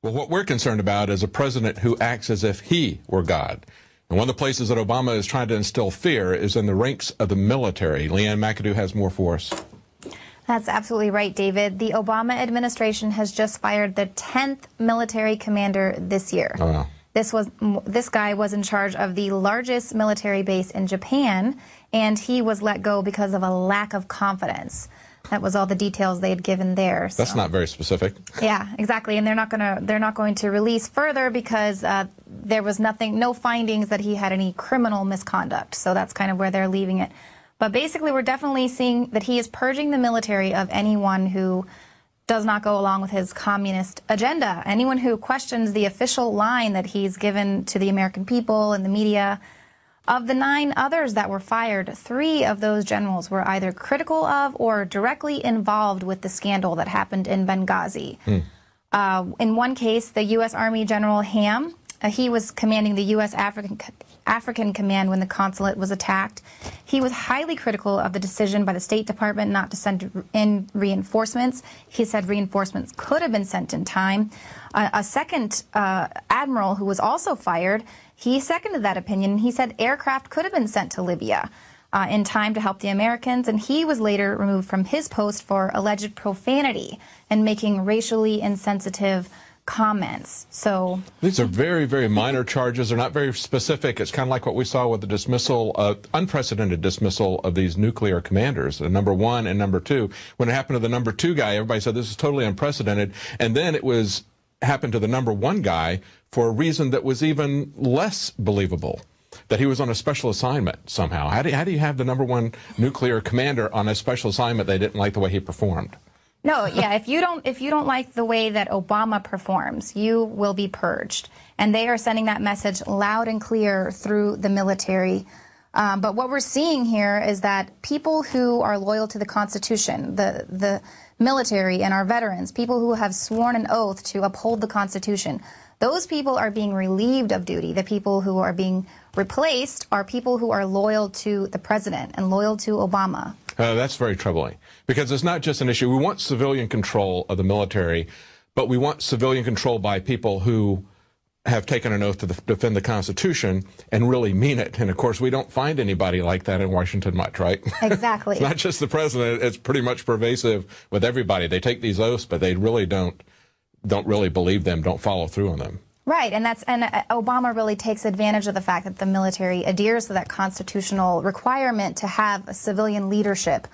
Well, what we're concerned about is a president who acts as if he were God. And one of the places that Obama is trying to instill fear is in the ranks of the military. Leanne McAdoo has more for us. That's absolutely right, David. The Obama administration has just fired the 10th military commander this year. Oh, wow. This guy was in charge of the largest military base in Japan, and he was let go because of a lack of confidence. That was all the details they had given there. So. That's not very specific. Yeah, exactly. And they're not going to release further because there was no findings that he had any criminal misconduct. So that's kind of where they're leaving it. But basically, we're definitely seeing that he is purging the military of anyone who does not go along with his communist agenda. Anyone who questions the official line that he's given to the American people and the media. Of the 9 others that were fired, 3 of those generals were either critical of or directly involved with the scandal that happened in Benghazi. In one case, the U.S. Army General Ham, he was commanding the U.S. African Command when the consulate was attacked. He was highly critical of the decision by the State Department not to send in reinforcements. He said reinforcements could have been sent in time. A second admiral who was also fired, he seconded that opinion. He said aircraft could have been sent to Libya in time to help the Americans, and he was later removed from his post for alleged profanity and making racially insensitive comments. So these are very, very minor charges. They're not very specific. It's kind of like what we saw with the dismissal, unprecedented dismissal of these nuclear commanders, number 1 and number 2. When it happened to the number 2 guy, everybody said this is totally unprecedented, and then it happened to the number 1 guy for a reason that was even less believable, that he was on a special assignment somehow. How do you have the number 1 nuclear commander on a special assignment? They didn't like the way he performed. No, yeah, if you don't like the way that Obama performs, you will be purged. And they are sending that message loud and clear through the military. But what we're seeing here is that people who are loyal to the Constitution, the military and our veterans, people who have sworn an oath to uphold the Constitution, those people are being relieved of duty. The people who are being replaced are people who are loyal to the president and loyal to Obama. That's very troubling, because it's not just an issue. We want civilian control of the military, but we want civilian control by people who have taken an oath to defend the Constitution and really mean it. And, of course, we don't find anybody like that in Washington much, right? Exactly. It's not just the president. It's pretty much pervasive with everybody. They take these oaths, but they really don't really believe them, don't follow through on them. Right, and Obama really takes advantage of the fact that the military adheres to that constitutional requirement to have a civilian leadership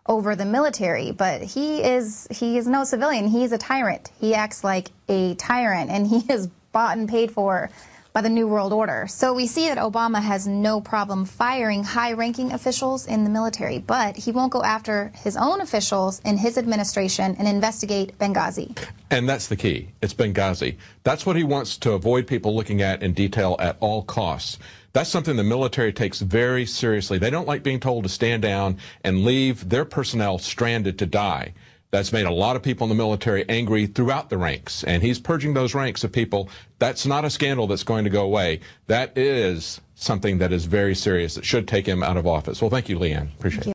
over the military. But he is no civilian. He's a tyrant. He acts like a tyrant, and he is bought and paid for by the New World Order. So we see that Obama has no problem firing high-ranking officials in the military, but he won't go after his own officials in his administration and investigate Benghazi. And that's the key. It's Benghazi. That's what he wants to avoid people looking at in detail at all costs. That's something the military takes very seriously. They don't like being told to stand down and leave their personnel stranded to die. That's made a lot of people in the military angry throughout the ranks, and he's purging those ranks of people. That's not a scandal that's going to go away. That is something that is very serious that should take him out of office. Well, thank you, Leanne. Appreciate it.